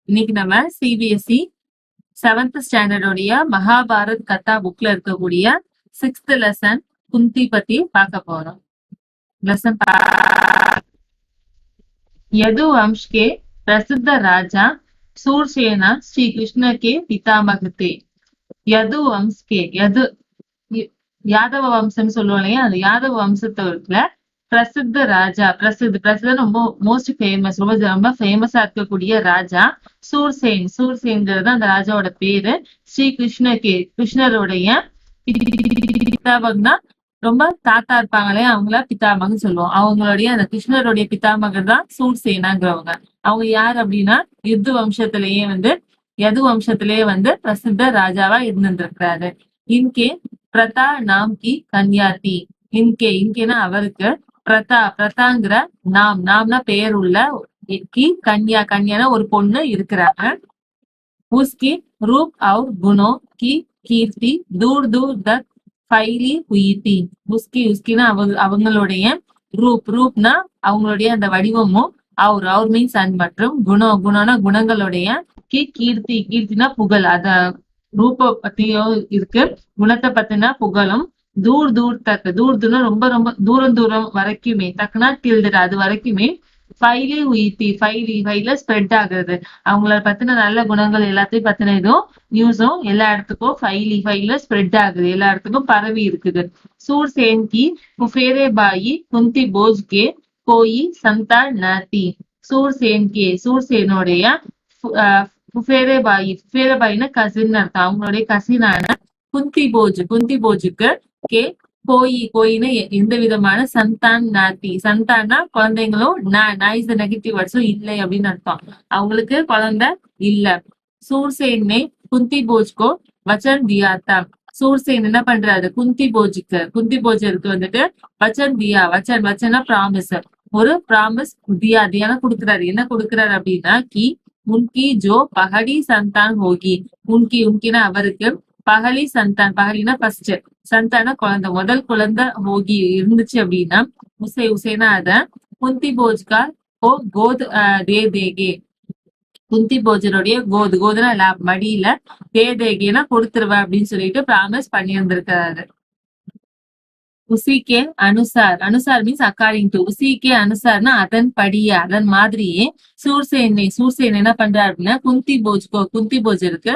இன்னைக்கு நம்ம CBSE 7th ஸ்டாண்டர்டோடைய Mahabharat கதா புக்ல இருக்கக்கூடிய 6th லெசன் குந்தி பத்தி பார்க்க போறோம். லெசன் यदु वंश के प्रसिद्ध राजा सूरसेना श्री कृष्ण के पितामह थे. यदु वंश के यदु யாதவ வம்சம் சொல்லுவோம் இல்லையா, அந்த யாதவ வம்சத்துல பிரசித்த ராஜா பிரசித்த ரொம்ப மோஸ்ட் ஃபேமஸ் ரொம்ப ஃபேமஸா இருக்கக்கூடிய ராஜா சூர்சேன். சூர்சேன்ங்கிறது அந்த ராஜாவோட பேரு. ஸ்ரீ கிருஷ்ணருடைய பிதாமகன்னா ரொம்ப தாத்தா இருப்பாங்களே அவங்கள பிதாமகன் சொல்லுவோம். அவங்களுடைய அந்த கிருஷ்ணருடைய பிதாமகர் தான் சூர்சேனாங்கிறவங்க. அவங்க யார் அப்படின்னா யது வம்சத்திலேயே வந்து பிரசித்த ராஜாவா இருந்திருக்கிறாரு. இன்கே பிரதா நாம் கி கன்யா தி. இன்கேனா அவருக்கு பிரதாங்கிற நாம்னா பெயர் உள்ள கி கன்யானா ஒரு பொண்ணு இருக்கிறாங்க. உஸ்கி ரூப் और गुणों की कीर्ति दूर दूर तक फैली हुई थी. உஸ்கினா அவங்களுடைய ரூப்னா அவங்களுடைய அந்த வடிவமும் அவர் மீன்ஸ் அண்ட் மற்றும் குணம்னா குணங்களுடைய கீர்த்தினா புகழ். அத ரூப பத்தியும் இருக்கு, குணத்தை பத்தினா புகழும். தூர்னா ரொம்ப ரொம்ப தூரம் வரைக்குமே, தக்குனா டில்டர் அது வரைக்குமே ஃபைல ஸ்ப்ரெட் ஆகுறது. அவங்கள பத்தின நல்ல குணங்கள் எல்லாத்தையும் பத்தின இதுவும் நியூஸும் எல்லா இடத்துக்கும் ஃபைல ஸ்ப்ரெட் ஆகுது, எல்லா இடத்துக்கும் பரவி இருக்குது. சூர்சேன் கி ஃபுஃபேரே பாயி குந்தி போஜ் கே கோயி சந்தான் நாத்தி. சூர்சேனுடைய ஃபுஃபேரேபாயின்னா கசின் அர்த்தம். அவங்களுடைய கசினான குந்தி போஜுக்கு கே கோயின்னு எந்த விதமான சந்தான் நாத்தி. சந்தான்னா குழந்தைங்களும் இஸ் நெகட்டிவ் வேர்ட்ஸும் இல்லை அப்படின்னு அர்த்தம். அவங்களுக்கு குழந்தை இல்ல. சூர்சேன் குந்தி போஜ்கோ வச்சன் தியாத்தா. சூர்சேன் என்ன பண்றாரு, குந்தி போஜருக்கு வந்துட்டு வச்சனா ப்ராமிஸ், ஒரு ப்ராமிஸ் தியானா கொடுக்குறாரு. என்ன கொடுக்குறாரு அப்படின்னா உன்கி ஜோ பகடி சந்தான் ஹோகி. உன்கினா அவருக்கு பகலி சந்தான், பகலினா ஃபர்ஸ்ட், சந்தான குழந்தை, முதல் குழந்தை ஹோகி இருந்துச்சு அப்படின்னா உசேனா அத குந்தி போஜ்கா ஓ கோத் தேகே. குந்தி போஜருடைய கோதுனா லேப் மடியில தேகேனா கொடுத்துருவ அப்படின்னு சொல்லிட்டு ப்ராமிஸ் பண்ணி இருந்திருக்கிறாரு. உசிக்கே அனுசார் மீன்ஸ் அக்கார்டிங் டு. உசிக்கே அனுசார்னா அதன் படியே அதன் மாதிரியே சூர்சேன் என்ன பண்றாரு அப்படின்னா குந்தி போஜருக்கு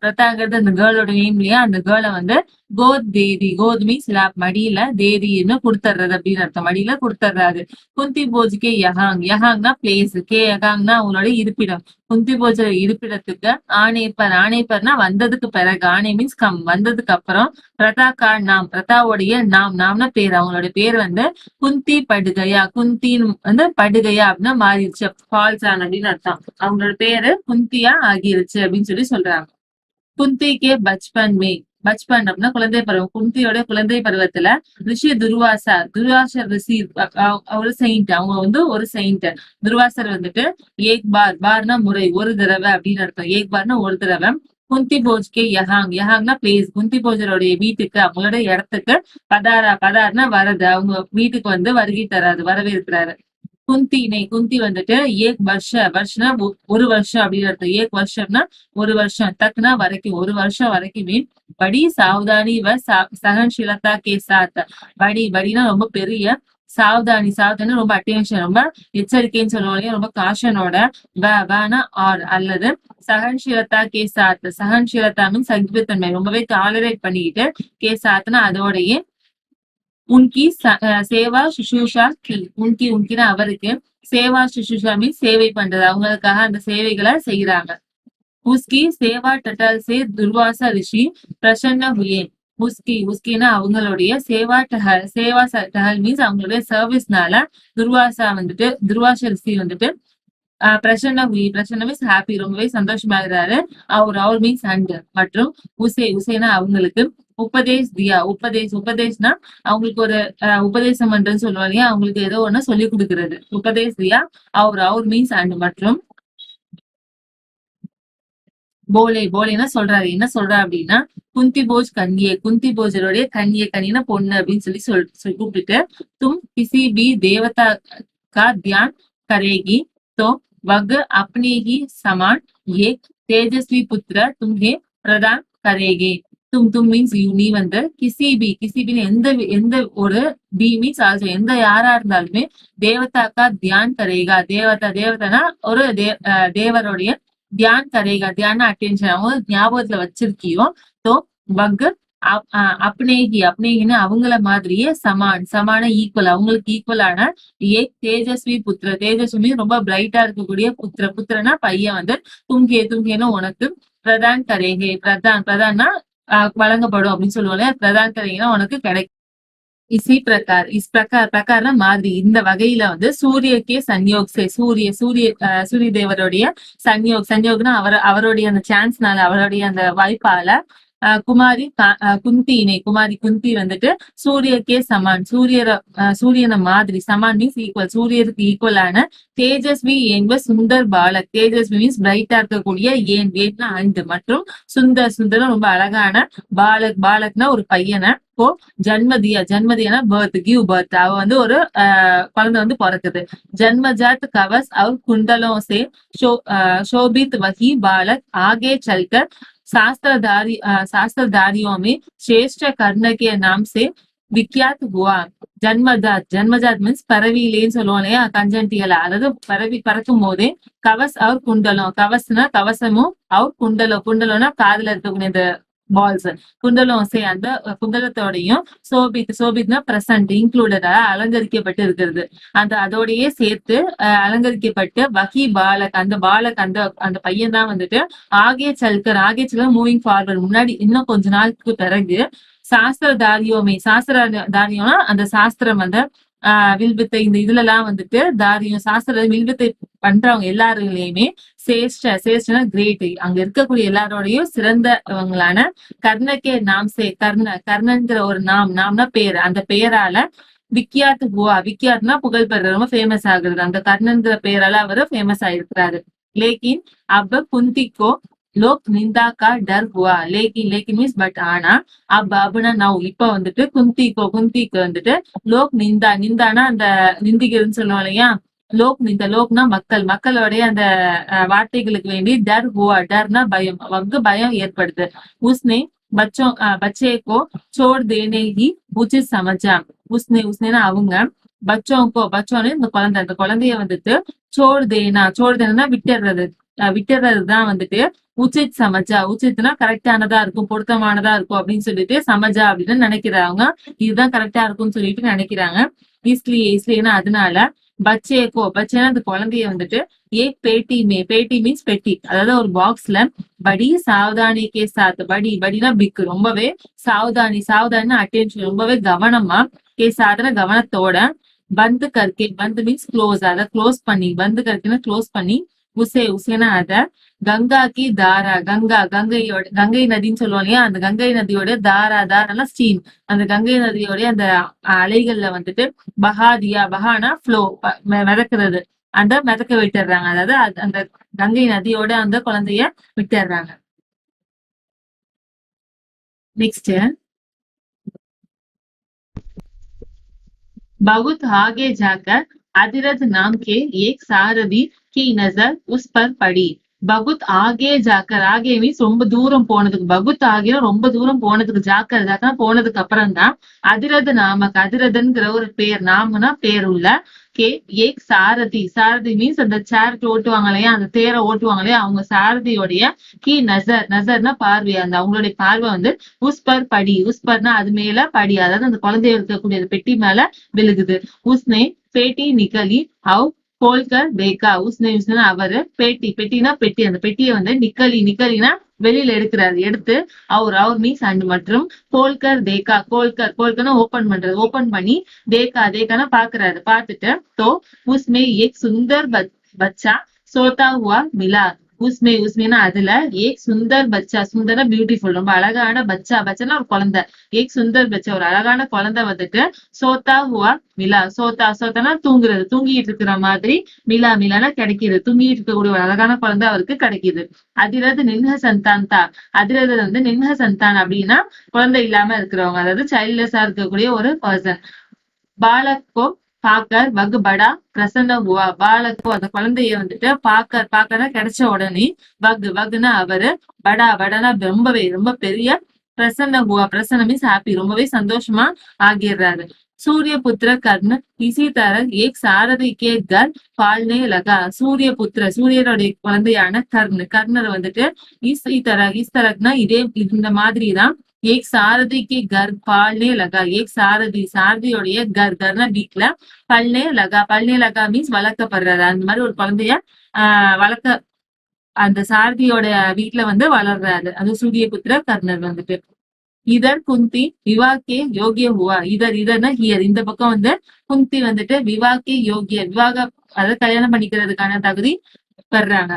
பிரதாங்கிறது அந்த கேர்ளோட நேம் இல்லையா, அந்த கேர்ளை வந்து கோத் மீன்ஸ் லேப் மடியில தேதின்னு கொடுத்துறது அப்படின்னு அர்த்தம். மடியில கொடுத்துறாரு. குந்தி போஜுக்கே யஹாங்னா பிளேஸ், யஹாங்னா அவங்களோட இருப்பிடம். குந்தி போஜ இருப்பிடத்துக்கு ஆணைப்பர்னா வந்ததுக்கு பிறகு, ஆணை மீன்ஸ் வந்ததுக்கு அப்புறம் பிரதாவுடைய நாம்னா பேர், அவங்களோட பேர் வந்து குந்தி படுகையா. குந்தின்னு படுகையா அப்படின்னா மாறிடுச்சு, ஃபால்ஸ் ஆன் அப்படின்னு அர்த்தம். அவங்களோட பேரு குந்தியா ஆகிருச்சு அப்படின்னு சொல்றாங்க. குந்திக்கே பச்பன் அப்படின்னா குழந்தை பருவம். குந்தியோட குழந்தை பருவத்துல ரிஷி துர்வாசர் ரிஷி ஒரு செயின்ட், அவங்க வந்து ஒரு செயின்ட். துர்வாசர் வந்துட்டு ஏக் பார்னா முறை, ஒரு தடவை அப்படின்னு அர்த்தம். ஏக் பார்னா ஒரு தடவை. குந்தி போஜ்கே யஹாங்னா பிளேஸ். குந்தி போஜருடைய வீட்டுக்கு, அவங்களோட இடத்துக்கு பதார்னா வரது, அவங்க வீட்டுக்கு வந்து வருகை தராது, வரவேற்கிறாரு. குந்தி வந்துட்டு ஏக் வருஷனா ஒரு வருஷம் அப்படின்னு அர்த்தம். ஏக் வருஷம்னா ஒரு வருஷம், தக்குனா வரைக்கும், ஒரு வருஷம் வரைக்குமே படி சாவதானி சகன்ஷீலதா கே சாத். படினா ரொம்ப பெரிய, சாவதானி ரொம்ப அட்டென்ஷன், ரொம்ப எச்சரிக்கைன்னு சொல்லுவோம், ரொம்ப காஷனோட, ஆர் அல்லது சகன்ஷீலதா கே சாத். சகன்ஷீலதா மீன் சகிப்புத்தன்மை, ரொம்பவே டாலரேட் பண்ணிக்கிட்டு, கே சாத்னா அதோடையே உன்கி சேவா சுஷூஷா கி. உன்கினா அவருக்கு, சேவா சுஷூஷா மீன் சேவை பண்றது, அவங்களுக்காக அந்த சேவைகளை செய்யறாங்க. உஸ்கி சேவா டட்டல் சே துர்வாசா ரிஷி பிரசன்ன ஹுயே. உஸ்கினா அவங்களுடைய சேவா டஹல் மீன்ஸ் அவங்களுடைய சர்வீஸ்னால துர்வாசா ரிஷி வந்துட்டு பிரசன்ன மீன்ஸ் ஹாப்பி, ரொம்பவே சந்தோஷமாகிறாரு. அவர் மீன்ஸ் அண்ட் மற்றும் உசேனா அவங்களுக்கு உபதேஷ்னா அவங்களுக்கு ஒரு உபதேசம் பண்றேன்னு சொல்லுவோம் இல்லையா, அவங்களுக்கு ஏதோ ஒண்ணு சொல்லி கொடுக்கிறது. உபதேஷ் தியா அவர் மீன்ஸ் அண்ட் மற்றும் போலேனா சொல்றாரு. என்ன சொல்றாரு அப்படின்னா குந்தி போஜருடைய கன்னினா பொண்ணு அப்படின்னு சொல்லி கூப்பிட்டுட்டு, தும் கிசி பி தேவதா கா தியான் கரேகி तो वग अपने ही समान एक तेजस्वी पुत्र तुम्हें प्रदान करेगे. तुम மீன்ஸ் நீ வந்து கிசி பி எந்த ஒரு பி மீன்ஸ் ஆல்சோ எந்த யாரா இருந்தாலுமே தேவதா கா தியான் கரேகா. தேவதானா ஒரு தேவருடைய தியான் கரேகா. தியான அட்டென்ஷன் அவங்க ஞாபகத்துல வச்சிருக்கியோ தோ வக் அப்னேகின்னு அவங்கள மாதிரியே சமான ஈக்குவல் அவங்களுக்கு ஈக்குவலான தேஜஸ்வி புத்திர. தேஜஸ்வி ரொம்ப பிரைட்டா இருக்கக்கூடிய புத்திரனா பையன் வந்து துங்கேன்னு உனக்கு பிரதான் கரேகே. பிரதான்னா வழங்கப்படும் அப்படின்னு சொல்லுவாங்க. பிரதான் கரேகனா உனக்கு கிடைக்கும். பிரகார்னா மாதிரி. இந்த வகையில வந்து சூரியக்கே சன்யோக் சூரிய தேவருடைய சன்யோக்னா அவருடைய அந்த சான்ஸ்னால அவருடைய அந்த வாய்ப்பால குமாரி குந்தி வந்துட்டு சூரியக்கே சமான் சூரியனை மாதிரி. சமான் மீன்ஸ் ஈக்குவல், சூரியருக்கு ஈக்குவலான தேஜஸ்வி என்ப சுந்தர் பாலக். தேஜஸ்வி மீன்ஸ் பிரைட்டா இருக்கக்கூடிய ஏன்னா அண்டு மற்றும் சுந்தரம் ரொம்ப அழகான பாலக்னா ஒரு பையனை. இப்போ ஜன்மதியான பர்த் அவ வந்து ஒரு குழந்தை வந்து பிறக்குது. ஜன்மஜாத் கவஸ் அவர் குண்டலம் சே शोभित वही बालक आगे चलकर शास्त्रधारियों में श्रेष्ठ कर्ण के नाम से विख्यात हुआ. ஜன்மஜாத் மீன்ஸ் பறவையிலேன்னு சொல்லுவோம் இல்லையா, கஞ்சன்டியலா. அதாவது பறவை பறக்கும் போதே கவஸ் அவர் குண்டலம். கவஸ்னா கவசமும் அவர் குண்டலம்னா காதுல இருக்கக்கூடிய இந்த பால்ஸ் குண்டலம் அந்த குண்டலத்தோடையும் சோபித்னா பிரசன்ட் இன்க்ளூடட் அலங்கரிக்கப்பட்டு இருக்கிறது. அதோடயே சேர்த்து அலங்கரிக்கப்பட்டு வகி பாலக் அந்த பையன் தான் வந்துட்டு ஆகே சல்கர் மூவிங் ஃபார்வர்ட் முன்னாடி இன்னும் கொஞ்ச நாளுக்கு பிறகு சாஸ்திரதாரியோம்னா அந்த சாஸ்திரம் அந்த வில்வித்தை இந்த இதுல எல்லாம் வந்துட்டு சாஸ்திர வில்வித்தை பண்றவங்க எல்லாருலயுமே சேஷ்டனா கிரேட் அங்க இருக்கக்கூடிய எல்லாரோடையும் சிறந்தவங்களான கர்ணக்கே நாம்சே கர்ணங்கிற ஒரு நாம்னா பேர். அந்த பெயரால விக்கியாத்னா புகழ் பெற ரொம்ப ஃபேமஸ் ஆகுறது. அந்த கர்ணன்கிற பெயரால அவரு ஃபேமஸ் ஆயிருக்கிறாரு. லேக்கின் அப்ப குந்திக்கோ லோக் நிந்தா கா டர் ஹுவா. லேக்கின் மீன்ஸ் பட் ஆனா அப்னா நவ் இப்ப வந்துட்டு குந்திக்கு வந்துட்டு லோக் நிந்தானா அந்த நிந்திக்கிறதுன்னு சொல்லுவோம் இல்லையா. லோக்னா மக்களுடைய அந்த வார்த்தைகளுக்கு வேண்டி டர் ஹுவா. டர்னா பயம், பயம் ஏற்படுது. உஸ்னே பச்சேக்கோ சோர் தேனே ஹி உச்சித் சமஜா. உஸ்னேனா அவங்க பச்சோன்னு இந்த குழந்தைய வந்துட்டு சோர் தேனா விட்டுறதுதான் வந்துட்டு உச்சித் சமஜா. உச்சித்னா கரெக்டானதா இருக்கும், பொருத்தமானதா இருக்கும் அப்படின்னு சொல்லிட்டு சமஜா அப்படின்னு நினைக்கிறாங்க. இதுதான் கரெக்டா இருக்கும்னு சொல்லிட்டு நினைக்கிறாங்க. இஸ்லியேனா அதனால பச்சேனா அந்த குழந்தைய வந்துட்டு பேட்டி மீன்ஸ் பெட்டி, அதாவது ஒரு பாக்ஸ்ல படி சாவதானிக்கே சாத். படினா பிக் ரொம்பவே சாவதானினா அட்டென்ஷன் ரொம்பவே கவனமா, சாதன கவனத்தோட பந்து மீன்ஸ் க்ளோஸ், அதை க்ளோஸ் பண்ணி க்ளோஸ் பண்ணி உசேனா அத கங்காக்கி தாரா. கங்கை நதின்னு சொல்லுவோம் இல்லையா. அந்த கங்கை நதியோட தாரானா ஸ்டீம். அந்த கங்கை நதியோட அந்த அலைகள்ல வந்துட்டு பஹானா ஃப்ளோ மிதக்கிறது. மிதக்க விட்டுறாங்க. அதாவது அந்த கங்கை நதியோட அந்த குழந்தைய விட்டுறாங்க. நெக்ஸ்ட் बहुत आगे जाकर अधिरथ नाम के एक सारथी की नजर उस पर पड़ी. பகுத் ஆகே ஜாக்கர். ஆகே மீன்ஸ் ரொம்ப தூரம் போனதுக்கு, பகுத் ஆகே ரொம்ப தூரம் போனதுக்கு, ஜாக்கர் போனதுக்கு அப்புறம் தான் அதிரதன்கிற ஒரு பேர், நாமனா பேர் உள்ள ஏக் சாரதி மீன்ஸ் அந்த சேர் ஓட்டுவாங்க இல்லையா, அந்த தேரை ஓட்டுவாங்க இல்லையா, அவங்க சாரதியோடைய நசர்னா பார்வை. அந்த அவங்களுடைய பார்வை வந்து உஸ்பர் உஸ்பர்னா அது மேல படி, அதாவது அந்த குழந்தைய இருக்கக்கூடிய பெட்டி மேல விழுகுது. உஸ்னே பேட்டி நிகலி அவ் கோல்கர் தேக்கா. உஸ்னே அவரு பெட்டினா பெட்டி, அந்த பெட்டியை வந்து நிக்கலினா வெளியில எடுத்து அவர் மீன்ஸ் அண்ட் மற்றும் கோல்கர் தேக்கா. கோல்கர்னா ஓபன் பண்ணி தேக்கானா பாக்குறாரு. பாத்துட்டு தோ உஸ்மே ஏக் சுந்தர் பச்சா சோதா ஹுவா மிலா. உஸ்மேனா அதுல ஏக் சுந்தர் பச்சா. சுந்தர்னா பியூட்டிஃபுல், ரொம்ப அழகான பச்சானா ஒரு குழந்தை. ஏக் சுந்தர் பச்சா ஒரு அழகான குழந்தை வந்துட்டு சோதா ஹுவா மிலா. சோதானா தூங்கிட்டு இருக்கிற மாதிரி, மிலானா கிடைக்குது. தூங்கிட்டு இருக்கக்கூடிய ஒரு அழகான குழந்தை அவருக்கு கிடைக்குது. அதிரது நின்ஹ சந்தான்தா. அதிரது வந்து நின்ஹ சந்தான் அப்படின்னா குழந்தை இல்லாம இருக்கிறவங்க, அதாவது சைல்ட்லெஸ்ஸா இருக்கக்கூடிய ஒரு பர்சன். பாலக்கோ பாக்கர் வகு படா பிரசன்ன ஹுவா. பாலகோ அந்த குழந்தைய வந்துட்டு பாக்கர் கிடைச்ச உடனே வகுனா அவரு, படானா ரொம்பவே ரொம்ப பெரிய, Prasanna Hua Prasanna means happy, ரொம்பவே சந்தோஷமா ஆகிடுறாரு. சூரிய புத்திர கர்ண இசி தர ஏக் சாரதி கே கர் பால்னே லகா. சூரிய புத்திர சூரியனுடைய குழந்தையான கர்ணர் வந்துட்டு இஸ் தரக்னா இதே இந்த மாதிரிதான், ஏக் சாரதிக்கு கர் பால்னே லகா. ஏக் சாரதியோடைய கர்னா வீட்டுல, பல்னே லகா மீன்ஸ் வளர்க்கப்படுறாரு. அந்த மாதிரி ஒரு குழந்தைய வளர்க்க அந்த சாரதியோட வீட்டுல வந்து வளர்றாரு. அது சூரிய புத்திர கர்ணர் வந்துட்டு. இதர் குந்தி விவாக்கே யோகிய ஹுவா. இதர்னா ஹியர், இந்த பக்கம் வந்து குந்தி வந்துட்டு விவாக்கே யோகிய, அதாவது கல்யாணம் பண்ணிக்கிறதுக்கான தகுதி பெறாங்க.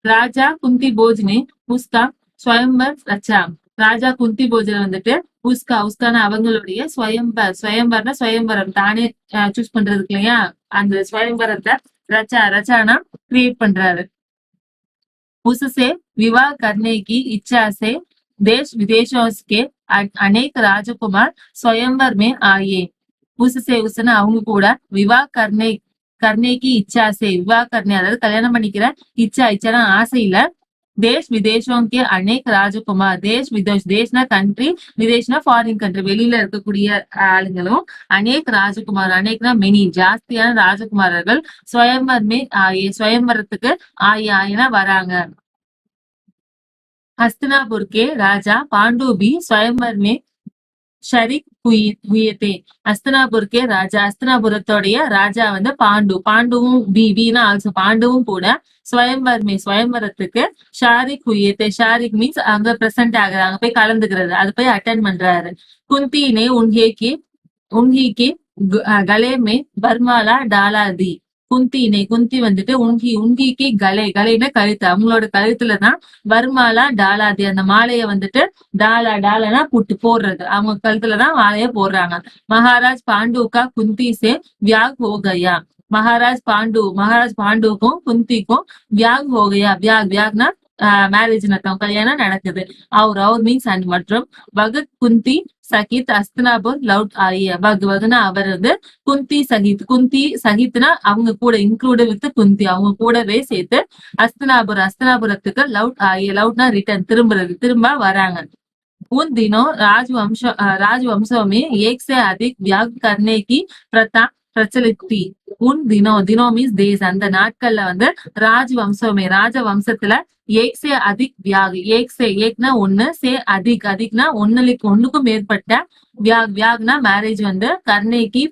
ராஜா குந்தி போஜ்னே உஸ்கா ஸ்வயம்பர் ரச்சா. ராஜா குந்தி போஜன் வந்துட்டு உஸ்கான அவங்களுடைய ஸ்வயம்பர்னா ஸ்வயம்பரம் தானே சூஸ் பண்றதுக்கு இல்லையா, அந்த ஸ்வயம்பரத்தை ரச்சானா கிரியேட் பண்றாரு. उससे विवाह करने की इच्छा से देश विदेशों के अनेक राजकुमार स्वयंवर में आए. उसने அவங்க கூட விவாह करने की इच्छा से, विवाह करने அதாவது கல்யாணம் பண்ணிக்கிற இச்சானா ஆசையில, தேஷ் விதேஷம் கே அநேக் ராஜகுமார். தேஷ்னா கண்ட்ரி, விதேஷ்னா ஃபாரின் கண்ட்ரி, வெளியில இருக்கக்கூடிய ஆளுங்களும், அநேக் ராஜகுமார் அநேக்னா மெனி ஜாஸ்தியான ராஜகுமாரர்கள், ஸ்வயம்பரத்துக்கு ஆயினா வராங்க. हस्तिनापुर के राजा पांडु भी स्वयंवर में ஷரிக் हुए थे. ஹஸ்தினாபுர்க்கே ராஜா, ஹஸ்தினாபுரத்தோடைய ராஜா வந்து பாண்டுவும் பிபினா ஆல்சோ பாண்டுவும் கூட ஸ்வயம்பரத்துக்கு ஷாரிக் ஹுயேத்தே. ஷாரிக் மீன்ஸ் அங்க பிரசன்ட் ஆகுறாங்க, போய் கலந்துக்கிறது, அது போய் அட்டென்ட் பண்றாரு. குந்தினே உன்ஹி கலே மே பர்மாலா டாலா தி. குந்தி வந்துட்டு உன்கிக்கு கலைனா கழுத்து, அவங்களோட கழுத்துலதான் வர்மாலா டாலாதி அந்த மாலைய வந்துட்டு, டாலானா போடுறது, அவங்க கழுத்துலதான் மாலைய போடுறாங்க. மகாராஜ் பாண்டுக்கா குந்தி சே வியாக் ஹோ கயா. மகாராஜ் பாண்டுக்கும் குந்திக்கும் வியாக் ஹோ கயா. வியாக்னா மேரேஜ் நடத்தும், கல்யாணம் நடக்குது. அவர் மீன்ஸ் அண்ட் மற்றும் பகத் குந்தி சகித் அஸ்தினாபுர் லவுட் ஆகிய. வகுனா அவர் வந்து குந்தி சகித்னா அவங்க கூட, இன்க்ளூட் வித் குந்தி, அவங்க கூடவே சேர்த்து அஸ்தினாபுரத்துக்கு லவுட்னா ரிட்டர்ன், திரும்ப வராங்க. उन दिनों राजवंशों में एक से अधिक व्याग करने की प्रथा प्रचलित थी. उन दिनों மீன்ஸ் டேஸ், அந்த நாட்கள்ல வந்து ராஜவம்சத்துல ஏக்ஸே அதிக் வியாக், ஏக்னா ஒண்ணு, சே அதிக்னா ஒண்ணுக்கும் மேற்பட்ட, வியாக்னா மேரேஜ் வந்து, கர்ணேக்கி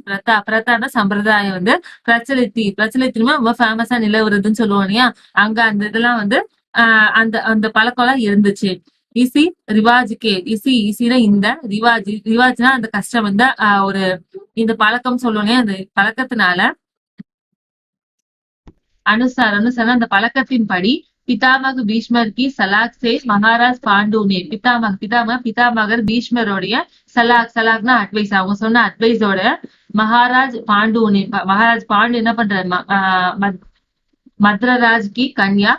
பிரதான சம்பிரதாயம் வந்து, பிரச்சலித்தினுமா ரொம்ப ஃபேமஸா நிலவுறதுன்னு சொல்லுவோம் இல்லையா, அங்க அந்த இதெல்லாம் வந்து அந்த பழக்கம் எல்லாம் இருந்துச்சு. இசி இசினா இந்த ரிவாஜ்னா அந்த கஷ்டம் வந்து ஒரு இந்த பழக்கம் சொல்லுவோம், அந்த பழக்கத்தினால அனுசார அந்த பழக்கத்தின்படி பிதாமக பீஷ்மர் கி சலாக் சே மகாராஜ் பாண்டுனே. பிதாமகர் பீஷ்மருடைய சலாக்னா அட்வைஸ், அவங்க சொன்ன அட்வைஸோட மகாராஜ் பாண்டு என்ன பண்றாரு, மத்ரராஜ் கி கன்யா